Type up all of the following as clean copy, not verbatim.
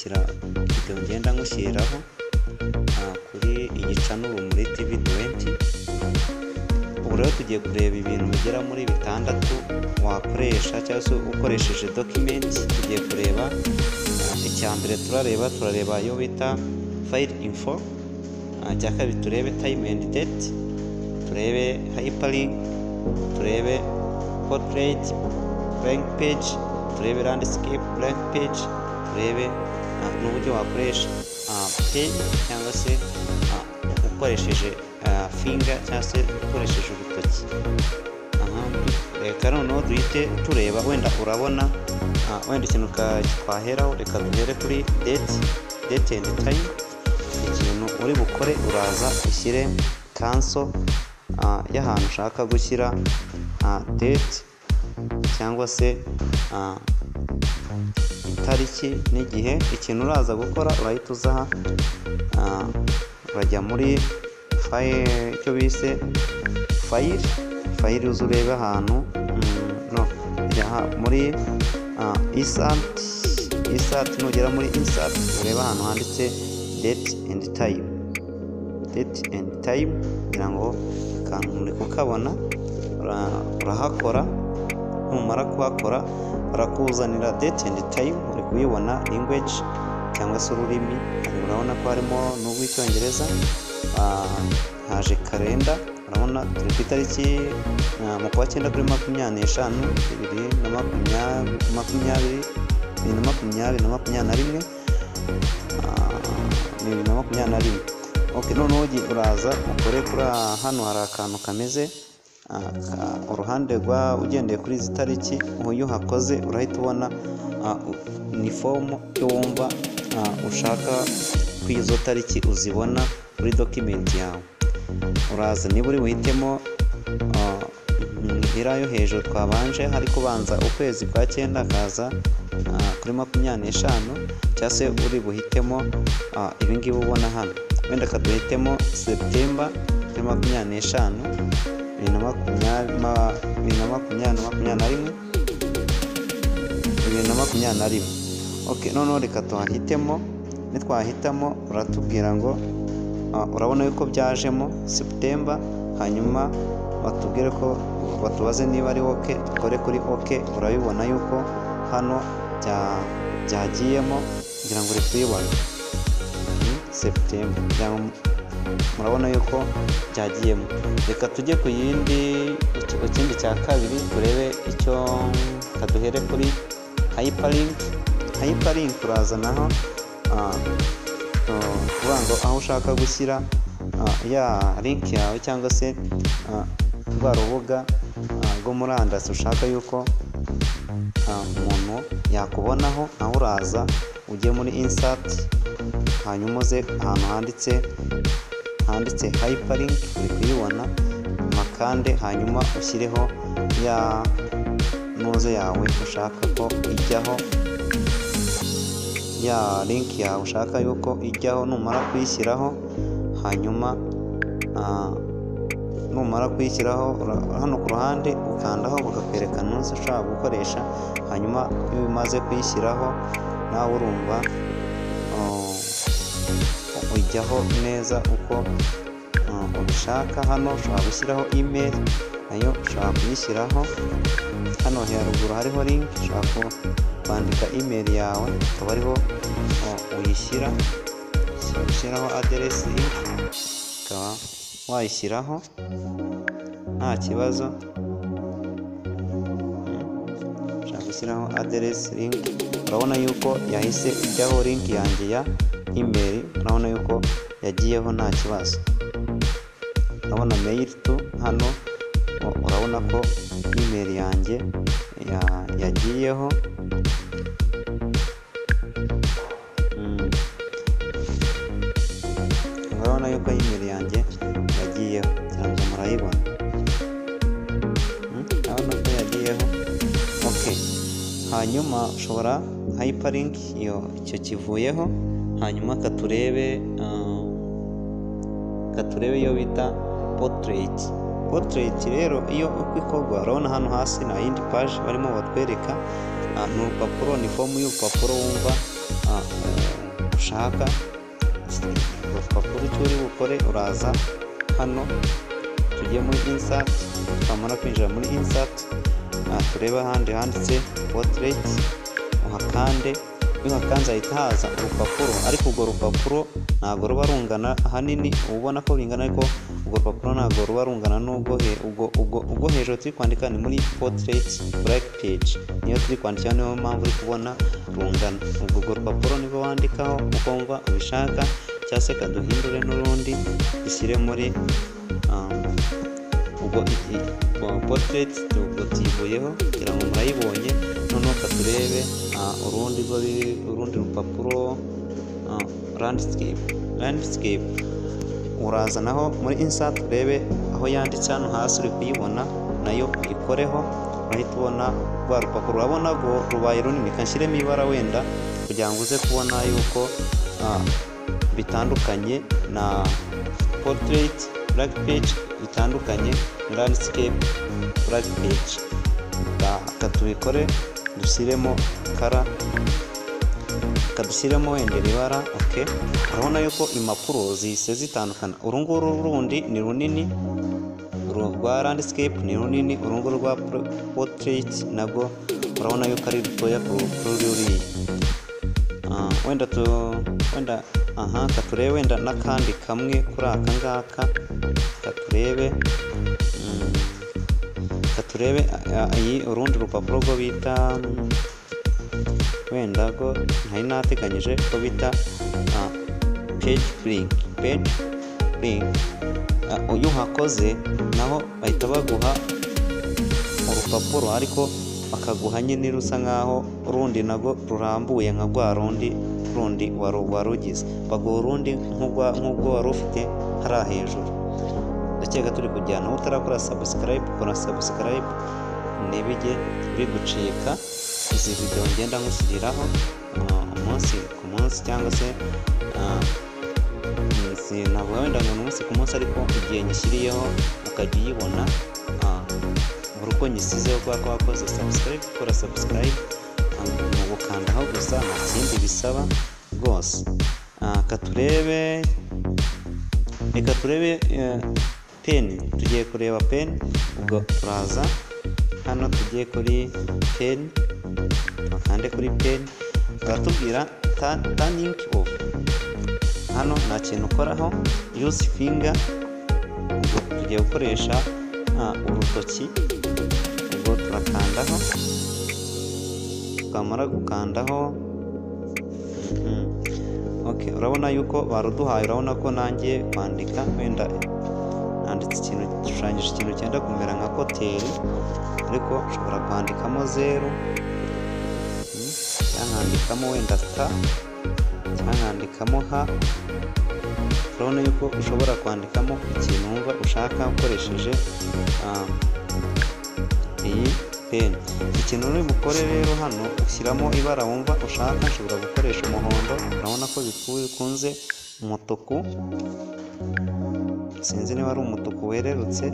gukurikira video ngenda ngushyiriraho kuri iyi channel muri TV20. Ubu rero tugiye kureba ibintu bigera muri bitandatu wakoresha cyangwa se ukoresheje document. Tugiye kureba icya mbere, turareba iyo bita file info, icya kabiri turebe time and date, turebe hyperlink, turebe portrait blank page, turebe landscape blank page, turebe n'uburyo wakoresha pen cyangwa se ukoresheje finger cyangwa se ukoresheje urutoki. Reka noneho duhite tureba, wenda urabona wenda ikintu twaheraho, reka duhere kuri date and time. Ikintu uri bukore, uraza ushyire cancel y'ahantu ushaka gushyira date cyangwa se itariki n'igihe. Ikintu uraza gukora, urahita uza urajya muri file, icyo bise file uza urebe ahantu muri insert. Nugera muri insert ureba ahantu handitse date and time kugira ngo muri kukabona. Urahakora, numara kuhakora barakuzanira date and time. Uri kuyibona language cyangwa se ururimi, urabona ko harimo n'urw'icyongereza. Haje kalenda, urabona turi ku itariki mu kwa 9 kuri 25 2021. Okay, noneho uraza ukore kuri hano hari akantu kameze uruhande ugendeye kuri izi tariki. Iyo uhakoze urahita ubona ni form yo wumva ushaka ko izo tariki uzibona kuri document yawe. Uraza niba uri buhitemo iriya hejuru twabanje, hari kubanza ukwezi kwa 9 akaza kuri 25, cyangwa se uri buhitemo ibingibi ubona hano. Wenda kaduhitemo September 25, 2021. Okay, noneho reka tuhahitemo. Nitwahitamo uratubwira ngo urabona yuko byajemo September, hanyuma batubwire ko batubaze niba ari okay, dukore kuri okay. Urabibona yuko hano byagiyemo, ngira ngo uri kuyibona September, murabona yuko byagiyemo. Reka tujye ku kindi cya kabiri, turebe icyo kaduhere kuri hyperlink. Uraza naho kuvuga ngo aho ushaka gushyira ya link yawe cyangwa se rwa rubuga rwo murandasi ushaka yuko umuntu yakubonaho. Aho uraza ujye muri insert, hanyuma uze ahantu handitse hyperlink, uri kuyibona makande, hanyuma ushyireho ya noze yawe ushaka ko ijyaho, ya link yawe ushaka yuko ijyaho. Numara kuyishyiraho, hanyuma numara kuyishyiraho hano ku ruhande ukandaho bakakwereka noze ushaka gukoresha. Hanyuma iyo umaze kuyishyiraho, nawe urumva ujyaho neza uko ubishaka. Hano ushobora gushyiraho email, nayo ushobora kuyishyiraho. Hano haruguru hariho link, ushobora kwandika email yawe, akaba ariho ushyiraho address link, ukaba wayishyiraho nta kibazo. ushaka gushyiraho address link, urabona yuko yahise ijyaho link yanjye ya email. urabona yuko yagiyeho nta kibazo. urabona mail to, hano urabona ko email yanjye yagiyeho. urabona yuko email yanjye yagiyeho, cyangwa murayibona, urabona ko yagiyeho. Okay, hanyuma ushobora hyperlink icyo kivuyeho. Hanyuma katurebe iyo bita portrait. Rero iyo uko ikorwa, urabona hano hasi nta yindi page barimo batwereka, ni urupapuro, ni form y'urupapuro wumva ushaka. Urupapuro icyo uri bukore, uraza hano tujye muri insert, twamara kwinjira muri insert turebe ahandi handitse portrait, uhakande. Iyo uhakanze hahita haza urupapuro, ariko urwo rupapuro ntabwo ruba rungana, ahanini ubona ko bingana, ariko urwo rupapuro ntabwo ruba rungana n'ubwo hejuru turi kwandika. Ni muri portrait black page niyo turi kwandika, niyo mpamvu uri kubona rungana. Urwo rupapuro nibwo wandikaho uko wumva ubishaka, cyangwa se kaduhindure n'urundi dushyire muri ubwo portrait tuyivuyeho kugira ngo murayibonye. Noneho katurebe urundi rupapuro landscape. Uraza naho muri insert urebe aho yanditse hano hasi, uri kuyibona nayo uyikoreho, urahita ubona rwa rupapuro. Urabona ngo rubaye runini, kanshyiremo ibara wenda kugira ngo uze kubona yuko bitandukanye na portrait black page, bitandukanye na landscape black page. Katubikore dushyiremo kara, kadushyiremo wenda ibara. Urabona yuko impapuro zihise zitandukana. Urunguru rundi ni runini, rwa landscape ni runini, urunguru rwa portrait nabwo urabona yuko ari rutoya kuri ruriya. Katurebe wenda n'akandi kamwe kuri aka ngaka, katurebe iyi urundi rupapuro rwo bita wenda ko ntari nateganyije ko bita page blank. Uyu hakoze naho bahita baguha urupapuro, ariko bakaguha nyine rusa nkaho urundi nago rurambuye nka rwa rundi warugize, baguha urundi nk'ubwo wari ufite hariya hejuru. Ndakeka turi kujyana. Utarakora subscribe, kora subscribe ntibijye bigucika izi video ngenda nkushyiriraho umunsi ku munsi, cyangwa se ntabwo wenda ngo umunsi ku munsi, ariko igihe nyishyiriyeho ukajya uyibona buri uko nyisizeho, kubera ko wakoze subscribe. Kora subscribe mu gukandaho gusa, nta kindi bisaba rwose. Reka turebe pen. Tugiye kureba pen, ubwo turaza hano tugiye kuri pen, bakande kuri pen, baratubwira turning off. Hano nta kintu ukoraho, use finger. Ubwo tugiye gukoresha urutoki, ubwo turakandaho, twamara gukandaho urabona yuko baruduhaye. Urabona ko nangiye kwandika, wenda nanditse ikintu, gishushanyije ikintu cyenda kumera nka hoteli, ariko ushobora kwandikamo 0, cyangwa nkandikamo wenda star, cyangwa nkandikamo h. Urabona yuko ushobora kwandikamo ikintu wumva ushaka ukoresheje iyi pen. Ikintu uri bukore rero, hano ushyiramo ibara wumva ushaka. Ushobora gukoresha umuhondo, urabona ko bikunze umutuku, sinzi niba ari umutuku wererutse.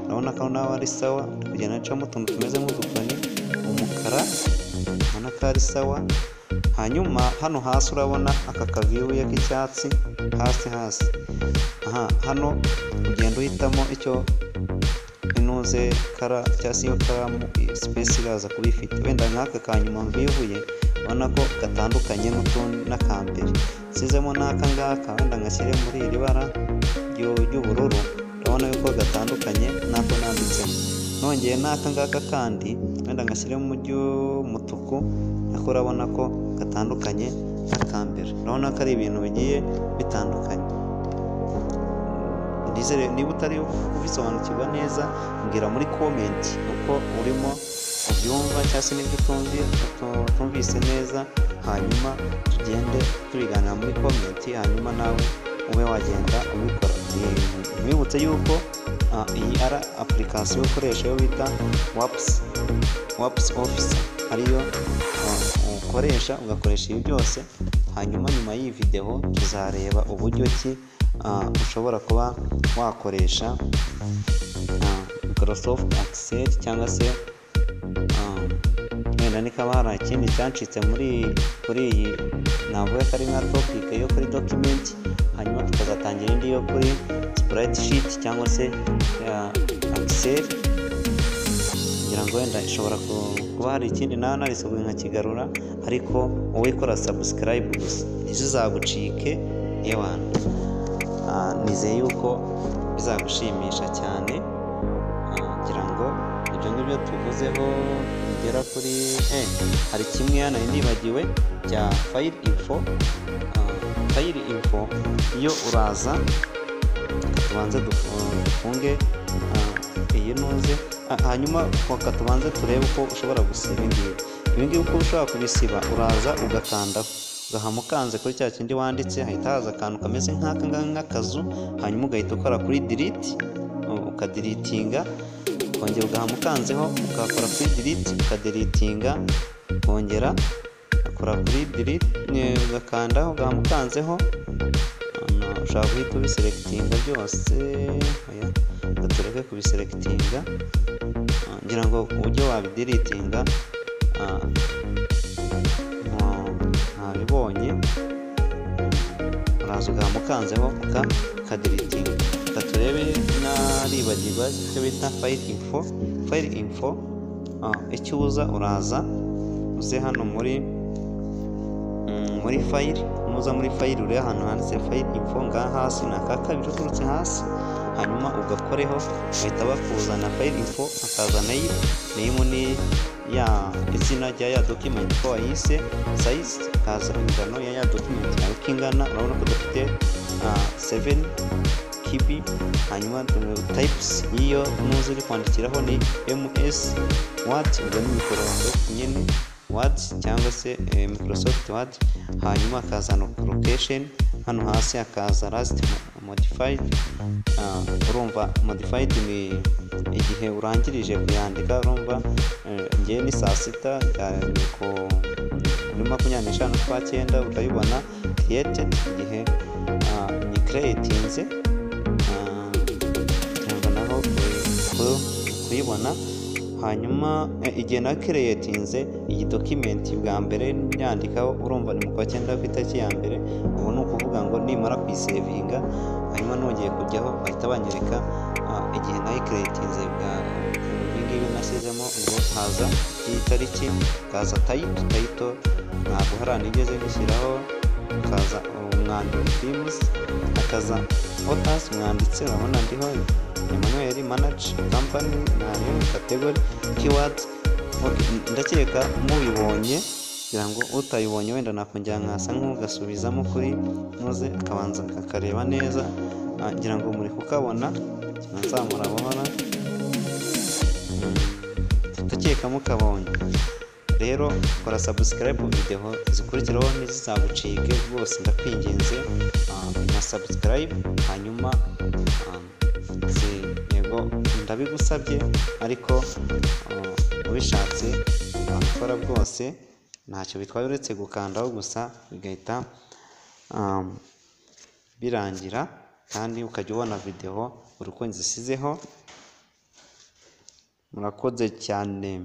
Urabona ko nawe ari sawa, kugenda ncamo utuntu tumeze nk'udukoni. Umukara urabona ko ari sawa. Hanyuma hano hasi urabona aka kavibuye k'icyatsi hasi. Hano ugenda uhitamo icyo inuze kara, cyangwa se iyo karamu space iraza kuba ifite. Wenda nk'aka kanyuma mvibuye, ubona ko gatandukanye n'akambere. Nsizemo n'aka ngaka, wenda ngashyire muri iri bara ry'ubururu, urabona yuko gatandukanye n'ako nanditsemo. Nongeye n'aka ngaka kandi, wenda ngashyiremo mu ry'umutuku, ariko urabona ko gatandukanye n'akambere. Urabona ko ari ibintu bigiye bitandukanye. Niba utari kubisobanukirwa neza, mbwira muri comment uko urimo ubyumva, cyangwa se n'ibyo utumvise neza, hanyuma tugende tubiganira muri comment, hanyuma nawe ube wagenda ubikora. Mwibutse yuko iyi ari application ukoresha yo bita Waps Office, ariyo ukoresha ugakoresha ibi byose. Hanyuma nyuma y'iyi video tuzareba uburyo ki ushobora kuba wakoresha Microsoft Excel, cyangwa se wenda nikaba hari ikindi cyancitse kuri iyi navuga ko ari nka topic yo kuri document, hanyuma tukazatangira indi yo kuri spreadsheet cyangwa se Excel, ngira ngo wenda ishobora kuba hari ikindi nawe narisohoye nkakigarura, ariko wowe kora subscribe gusa ntizizagucike yewana. Nizeye yuko bizagushimisha cyane, ngira ngo ibyo ngibyo tuvuzeho bigera kuri hari kimwe nari nibagiwe cya file info. File info iyo uraza tubanze dufunge iyi noze, hanyuma tubanze turebe uko ushobora gusiba ibingibi. Uko ushobora kubisiba uraza ugakandaho, ugahama ukanze kuri cya kindi wanditse, hahita haza akantu kameze nk'akazu, hanyuma ugahita ukora kuri delete, ukadeletinga, ukongera ugahama ukanzeho, ugakora kuri delete, ukadeletinga, ukongera ukora kuri delete, ugakandaho, ugahama ukanzeho, ushobora guhita ubiselectinga byose, tureke kubiselectinga, ngira ngo uburyo wabideletinga ntabibonye. Uraza ugahama ukanzeho ukadeletinga. Turebe naribagirwa icyo bita file info. Icyo uza uraza uze hano muri file, nuza muri file uri ahantu handitse file info, ngaha hasi ni aka kabiri uturutse hasi, hanyuma ugakoreho, bahita bakuzana file info, akaza name ni izina rya ya document ko wayise, size kaza ingano ya document yawe uko ingana. Urabona ko dufite 7 KB, hanyuma types y'iyo nuzi uri kwandikiraho ni MS Word, ubwo ni Microsoft nyine Word cyangwa se Microsoft Word, hanyuma akazana location, hano hasi akaza last modified. Urumva modified ni igihe urangirije kuyandika, urumva ngiye ni saa sita muri 25 kwa 9 urayibona. Created igihe ni creatinze, cyangwa naho kuyibona. Hanyuma igihe na creatinze iyi document bwa mbere nyandikaho, urumva ni mu kwa 9 ku itariki ya mbere. Ubu ni ukuvuga ngo nimara kuyisevinga, hanyuma nongeye kujyaho bahita banyereka igihe nayo creatinze bwa ibingibi nasizemo, ngo haza itariki, kaza title ntabwo haranigeze gushyiraho, kaza umwanditsi films, akaza authors umwanditsi, urabona ndiho Emmanuel, manage company, nayo category, keywords. Ndakeka mubibonye, kugira ngo utayibonye wenda nakongera nkasa nk'ugasubizamo kuri muze akabanza kakareba neza, ngira ngo muri kukabona, nzamura buhora, ndakeka mukabonye. Rero kora subscribe, video zikurikiraho ntizizagucike rwose, ndakwinginze na subscribe, hanyuma yego ndabigusabye, ariko ubishatse wakora bwose ntacyo bitwaye uretse gukandaho gusa, bigahita birangira, kandi ukajya ubona video buri uko nzisizeho. Murakoze cyane.